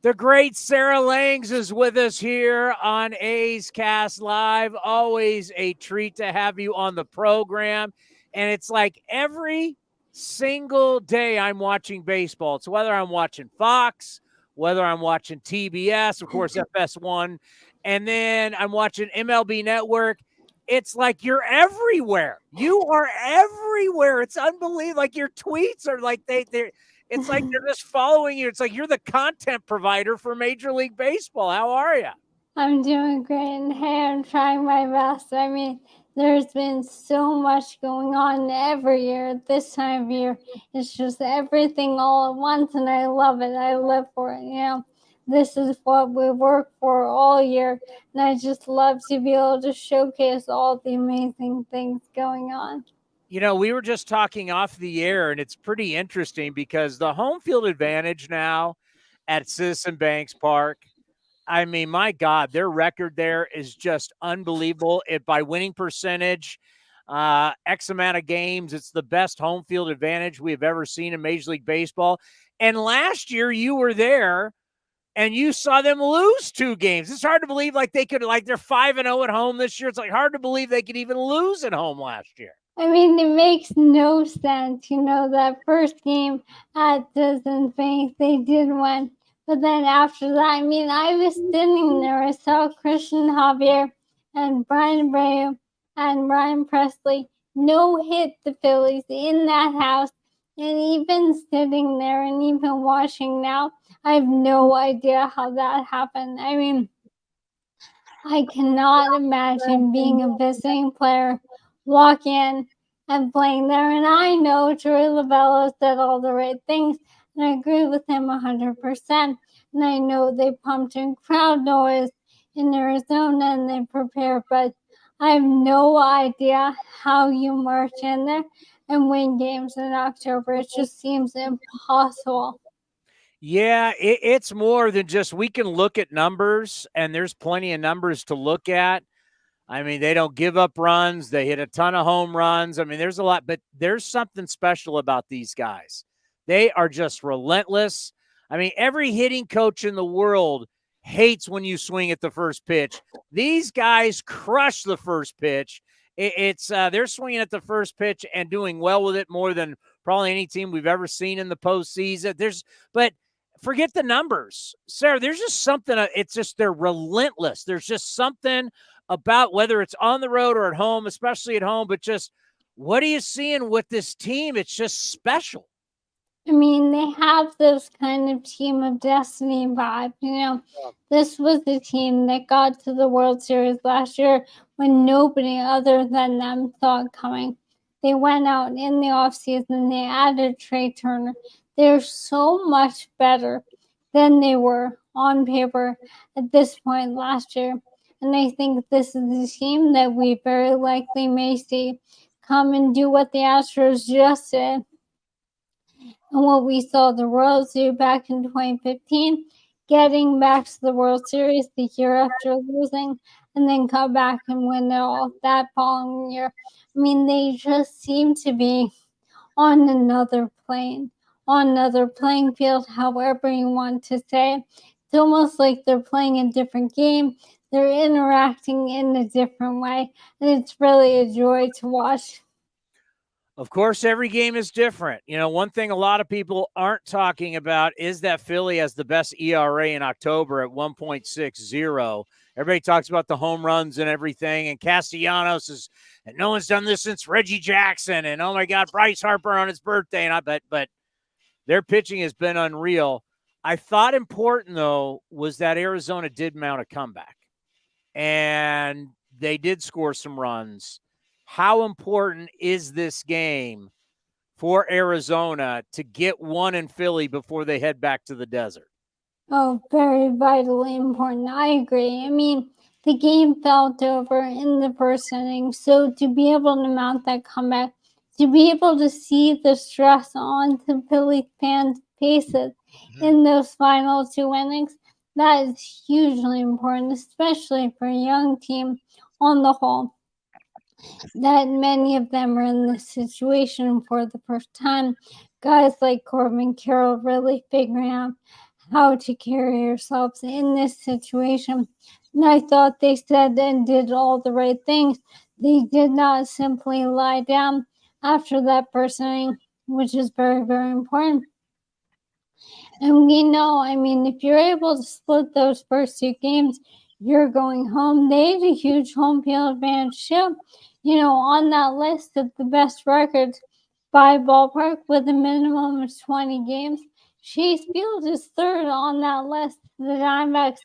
The great Sarah Langs is with us here on A's Cast Live. Always a treat to have you on the program. And it's like every single day I'm watching baseball. It's whether I'm watching Fox, whether I'm watching TBS, of course, FS1, and then I'm watching MLB Network. It's like you're everywhere. You are everywhere. It's unbelievable. Like your tweets are like they're it's like they're just following you. It's like you're the content provider for Major League Baseball. How are you? I'm doing great, and hey, I'm trying my best. I mean, there's been so much going on every year at this time of year. It's just everything all at once, and I love it. I live for it. This is what we work for all year, and I just love to be able to showcase all the amazing things going on. We were just talking off the air, and it's pretty interesting because the home field advantage now at Citizen Banks Park, I mean, my God, their record there is just unbelievable. By winning percentage, X amount of games, it's the best home field advantage we have ever seen in Major League Baseball. And last year you were there and you saw them lose 2 games. It's hard to believe they're 5-0 at home this year. It's like hard to believe they could even lose at home last year. I mean, it makes no sense. That first game at Citizen Banks, they did win. But then after that, I mean, I was sitting there. I saw Christian Javier and Brian Abreu and Ryan Presley no-hit the Phillies in that house. And even sitting there and even watching now, I have no idea how that happened. I mean, I cannot imagine being a visiting player, walk in and playing there. And I know Troy Lavello said all the right things, and I agree with him 100%. And I know they pumped in crowd noise in Arizona and they prepared, but I have no idea how you march in there and win games in October. It just seems impossible. Yeah, it's more than just we can look at numbers, and there's plenty of numbers to look at. I mean, they don't give up runs. They hit a ton of home runs. I mean, there's a lot, but there's something special about these guys. They are just relentless. I mean, every hitting coach in the world hates when you swing at the first pitch. These guys crush the first pitch. They're swinging at the first pitch and doing well with it more than probably any team we've ever seen in the postseason. But forget the numbers, Sarah. There's just something. It's just they're relentless. There's just something about whether it's on the road or at home, especially at home. But just what are you seeing with this team? It's just special. I mean, they have this kind of team of destiny vibe. This was the team that got to the World Series last year when nobody other than them saw it coming. They went out in the offseason, they added Trey Turner. They're so much better than they were on paper at this point last year. And I think this is the team that we very likely may see come and do what the Astros just did. And what we saw the Royals do back in 2015, getting back to the World Series the year after losing, and then come back and win it all that following year. I mean, they just seem to be on another plane, on another playing field, however you want to say. It's almost like they're playing a different game. They're interacting in a different way, and it's really a joy to watch. Of course, every game is different. One thing a lot of people aren't talking about is that Philly has the best ERA in October at 1.60. Everybody talks about the home runs and everything, and Castellanos and no one's done this since Reggie Jackson, and oh my God, Bryce Harper on his birthday, but their pitching has been unreal. I thought important, though, was that Arizona did mount a comeback, and they did score some runs. How important is this game for Arizona to get one in Philly before they head back to the desert? Oh, very vitally important. I agree. I mean, the game felt over in the first inning. So to be able to mount that comeback, to be able to see the stress on the Philly fans' faces in those final 2 innings, that is hugely important, especially for a young team on the whole. That many of them are in this situation for the first time. Guys like Corbin Carroll really figuring out how to carry yourselves in this situation. And I thought they said and did all the right things. They did not simply lie down after that first inning, which is very, very important. And we know, I mean, if you're able to split those first two games, you're going home. They had a huge home field advantage too. You know, on that list of the best records by ballpark with a minimum of 20 games, Chase Field is third on that list. The Diamondbacks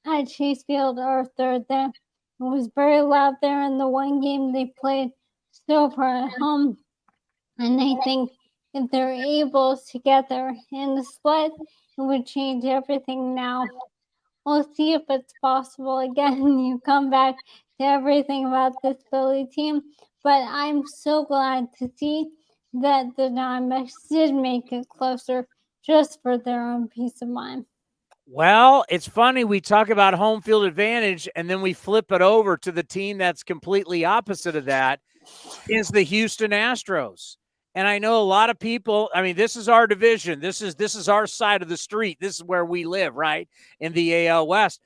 at Chase Field are third there. It was very loud there in the one game they played so far at home. And I think if they're able to get there in the split, it would change everything now. We'll see if it's possible again. You come back to everything about this Philly team, but I'm so glad to see that the Diamondbacks did make it closer just for their own peace of mind. Well, it's funny. We talk about home field advantage, and then we flip it over to the team that's completely opposite of that is the Houston Astros. And I know a lot of people, I mean, this is our division. This is our side of the street. This is where we live, right? In the AL West.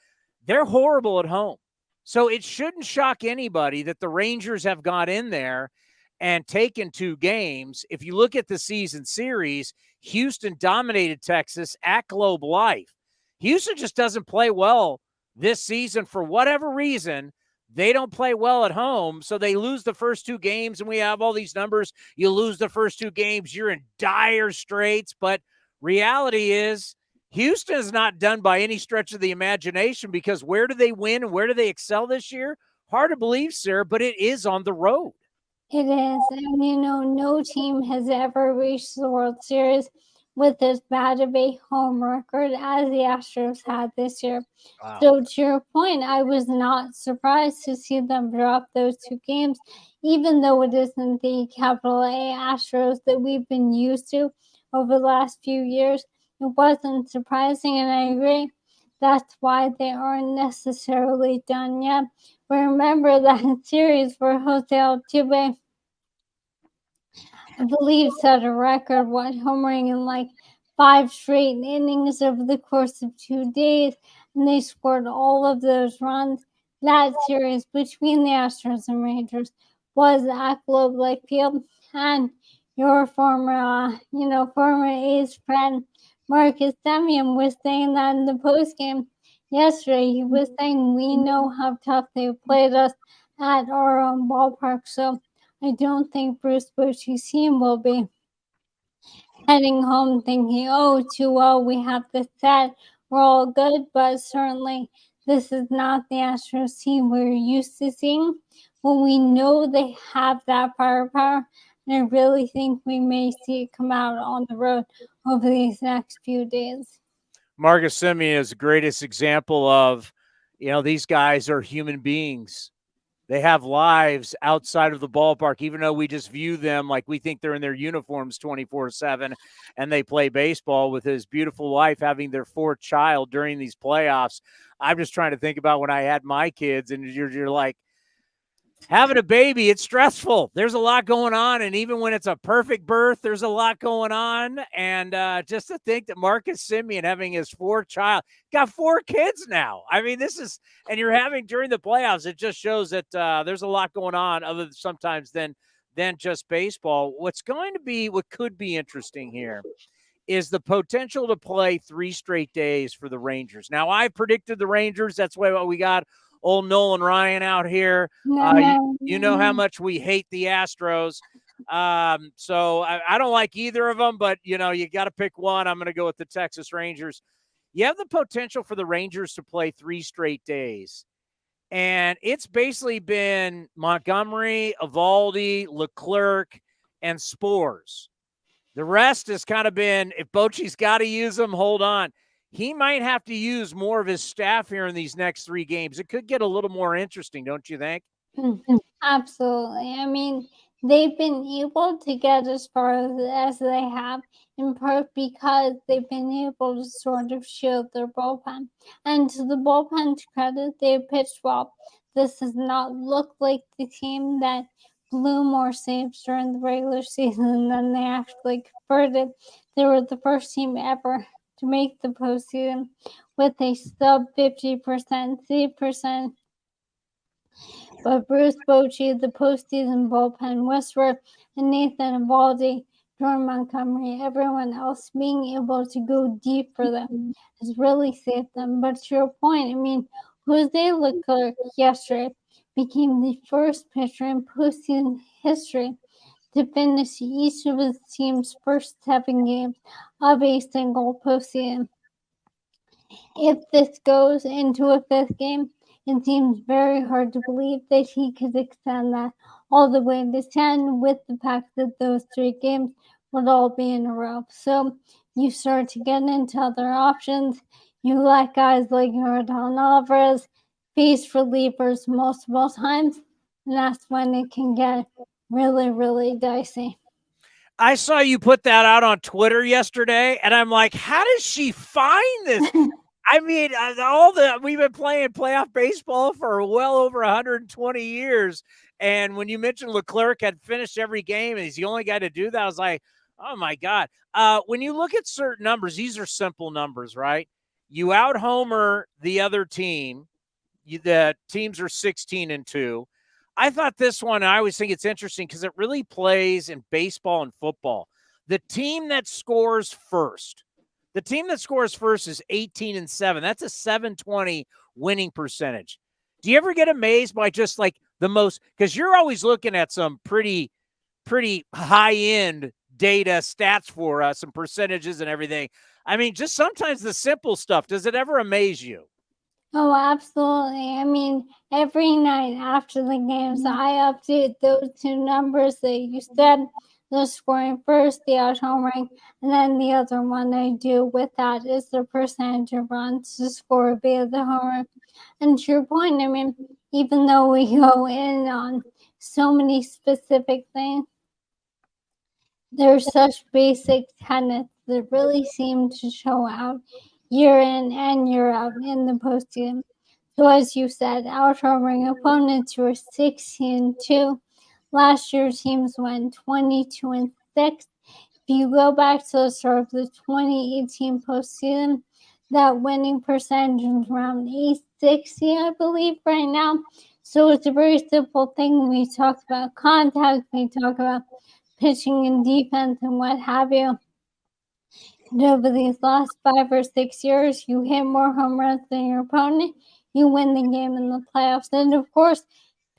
They're horrible at home. So it shouldn't shock anybody that the Rangers have got in there and taken 2 games. If you look at the season series, Houston dominated Texas at Globe Life. Houston just doesn't play well this season for whatever reason. They don't play well at home, so they lose the first 2 games, and we have all these numbers. You lose the first 2 games, you're in dire straits. But reality is Houston is not done by any stretch of the imagination, because where do they win and where do they excel this year? Hard to believe, sir, but it is on the road. It is. And, you know, no team has ever reached the World Series with as bad of a home record as the Astros had this year. Wow. So, to your point, I was not surprised to see them drop those 2 games, even though it isn't the capital A Astros that we've been used to over the last few years. It wasn't surprising, and I agree. That's why they aren't necessarily done yet. But remember that series for Jose Altuve, I believe, set a record, homering in like 5 straight innings over the course of 2 days, and they scored all of those runs. That series between the Astros and Rangers was at Globe Life Field, and your former, former A's friend Marcus Semien was saying that in the post game yesterday. He was saying we know how tough they played us at our own ballpark, so I don't think Bruce Bochy's team will be heading home thinking, oh, too well, we have this set, we're all good. But certainly this is not the Astros team we're used to seeing. When we know they have that firepower, and I really think we may see it come out on the road over these next few days. Marcus Semien is the greatest example of, these guys are human beings. They have lives outside of the ballpark, even though we just view them like we think they're in their uniforms 24/7 and they play baseball. With his beautiful wife having their 4th child during these playoffs. I'm just trying to think about when I had my kids, and you're like, having a baby, it's stressful. There's a lot going on. And even when it's a perfect birth, there's a lot going on. And just to think that Marcus Semien, having his 4th child, got 4 kids now. I mean, and you're having during the playoffs, it just shows that there's a lot going on other than sometimes than just baseball. What could be interesting here is the potential to play 3 straight days for the Rangers. Now, I predicted the Rangers. That's why we got old Nolan Ryan out here. You know how much we hate the Astros. So I don't like either of them, but, you got to pick one. I'm going to go with the Texas Rangers. You have the potential for the Rangers to play 3 straight days. And it's basically been Montgomery, Eovaldi, Leclerc, and Spores. The rest has kind of been, if Bochy's got to use them, hold on. He might have to use more of his staff here in these next 3 games. It could get a little more interesting, don't you think? Absolutely. I mean, they've been able to get as far as they have, in part because they've been able to sort of shield their bullpen. And to the bullpen's credit, they pitched well. This does not look like the team that blew more saves during the regular season than they actually converted. They were the first team ever to make the postseason with a sub 50% save percent. But Bruce Bochy, the postseason bullpen whisperer, and Nathan Eovaldi, Jordan Montgomery, everyone else being able to go deep for them has really saved them. But to your point, I mean, Jose Leclerc yesterday became the first pitcher in postseason history to finish each of his team's first 7 games of a single postseason. If this goes into a 5th game, it seems very hard to believe that he could extend that all the way to 10 with the fact that those 3 games would all be in a row. So you start to get into other options. You let guys like Yordan Alvarez face relievers multiple times, and that's when it can get really, really dicey. I saw you put that out on Twitter yesterday, and I'm like, how does she find this? I mean, we've been playing playoff baseball for well over 120 years. And when you mentioned Leclerc had finished every game and he's the only guy to do that, I was like, oh my God. When you look at certain numbers, these are simple numbers, right? You out homer the other team. The teams are 16-2. I thought this one, I always think it's interesting because it really plays in baseball and football. The team that scores first is 18-7. That's a 720 winning percentage. Do you ever get amazed by just like the most, because you're always looking at some pretty high end data stats for us and percentages and everything. I mean, just sometimes the simple stuff, does it ever amaze you? Oh, absolutely. I mean, every night after the games, I update those 2 numbers that you said, the scoring first, the out homering, and then the other one I do with that is the percentage of runs to score via the homer. And to your point, I mean, even though we go in on so many specific things, there's such basic tenets that really seem to show out year in and year out in the postseason. So as you said, out-homering opponents were 16-2. Last year's teams went 22-6. If you go back to the start of the 2018 postseason, that winning percentage is around 860, I believe, right now. So it's a very simple thing. We talk about contact, we talk about pitching and defense and what have you. And over these last 5 or 6 years, you hit more home runs than your opponent, you win the game in the playoffs. And of course,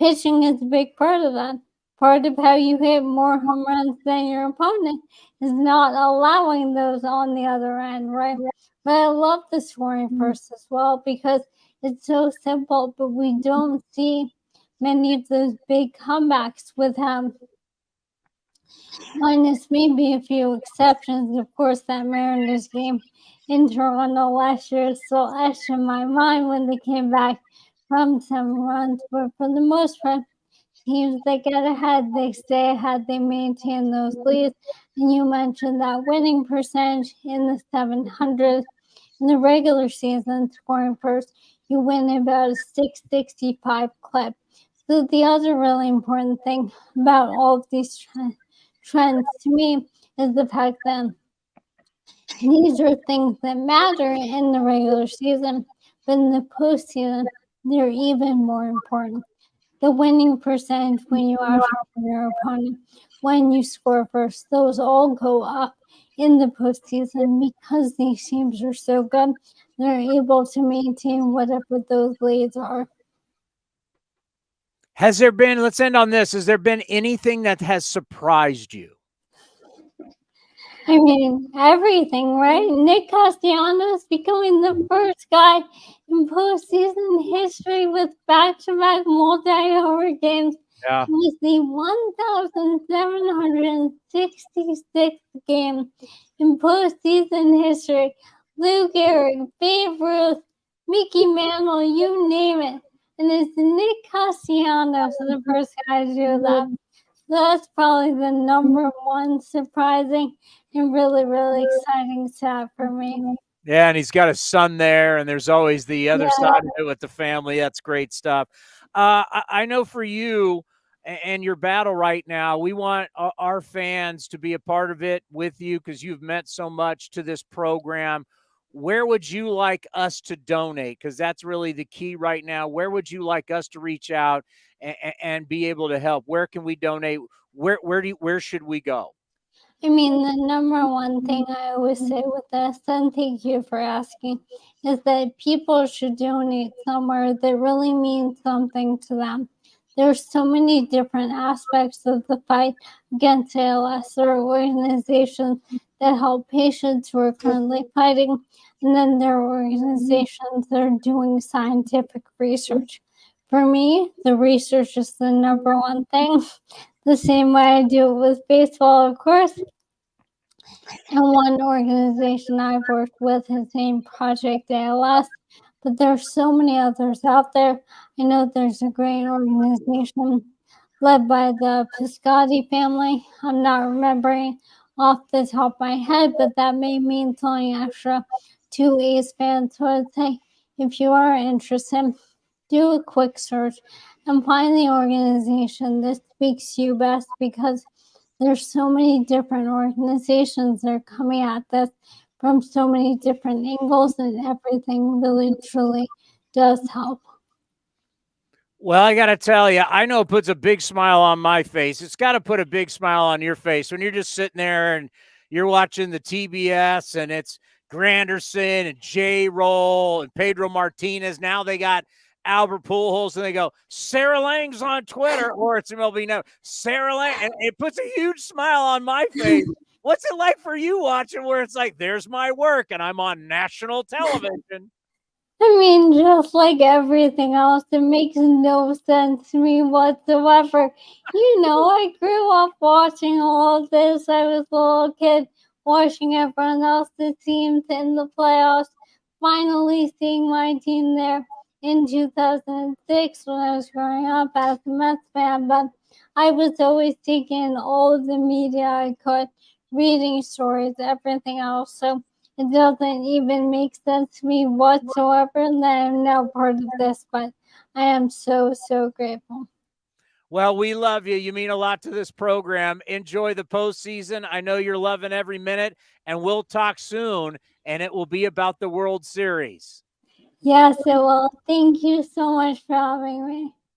pitching is a big part of that. Part of how you hit more home runs than your opponent is not allowing those on the other end, right? But I love the scoring first as well because it's so simple, but we don't see many of those big comebacks with him. Minus maybe a few exceptions. Of course, that Mariners game in Toronto last year still etched in my mind when they came back from 7 runs. But for the most part, teams that get ahead, they stay ahead, they maintain those leads. And you mentioned that winning percentage in the 700s. In the regular season, scoring first, you win about a 665 clip. So the other really important thing about all of these trends to me is the fact that these are things that matter in the regular season, but in the postseason, they're even more important. The winning percentage when you out your opponent, when you score first, those all go up in the postseason because these teams are so good. They're able to maintain whatever those leads are. Has there been, let's end on this, has there been anything that has surprised you? I mean, everything, right? Nick Castellanos becoming the first guy in postseason history with back-to-back multi-homer games. Yeah. It was the 1,766th game in postseason history. Lou Gehrig, Babe Ruth, Mickey Mantle, you name it. And it's Nick Castellanos the first guy to do that. So that's probably the number one surprising and really, really exciting stat for me. Yeah, and he's got a son there, and there's always the other side of it with the family. That's great stuff. I know for you and your battle right now, we want our fans to be a part of it with you because you've meant so much to this program. where would you like us to donate? Because that's really the key right now. Where would you like us to reach out and be able to help? Where can we donate? Where should we go? I mean, the number one thing I always say with this, and thank you for asking, is that people should donate somewhere that really means something to them. There's so many different aspects of the fight against ALS. There are organizations that help patients who are currently fighting, and then there are organizations that are doing scientific research. For me, the research is the number one thing. The same way I do it with baseball, of course. And one organization I've worked with is named Project ALS, but there's so many others out there. I know there's a great organization led by the Piscotti family. I'm not remembering off the top of my head, but that may mean something extra to A's fans. So I'd say if you are interested, do a quick search and find the organization that speaks to you best, because there's so many different organizations that are coming at this from so many different angles, and everything really truly does help. Well, I got to tell you, I know it puts a big smile on my face. It's got to put a big smile on your face when you're just sitting there and you're watching the TBS and it's Granderson and J-Roll and Pedro Martinez. Now they got Albert Pujols and they go, Sarah Lang's on Twitter, or it's MLB Network. Sarah Lang, and it puts a huge smile on my face. What's it like for you watching where it's like, there's my work and I'm on national television? I mean, just like everything else, it makes no sense to me whatsoever. I grew up watching all of this. I was a little kid watching everyone else's teams in the playoffs, finally seeing my team there in 2006 when I was growing up as a Mets fan. But I was always taking all of the media I could, reading stories, everything else. So it doesn't even make sense to me whatsoever that I'm now part of this, but I am so, so grateful. Well, we love you. You mean a lot to this program. Enjoy the postseason. I know you're loving every minute, and we'll talk soon, and it will be about the World Series. Yes, it will. Thank you so much for having me.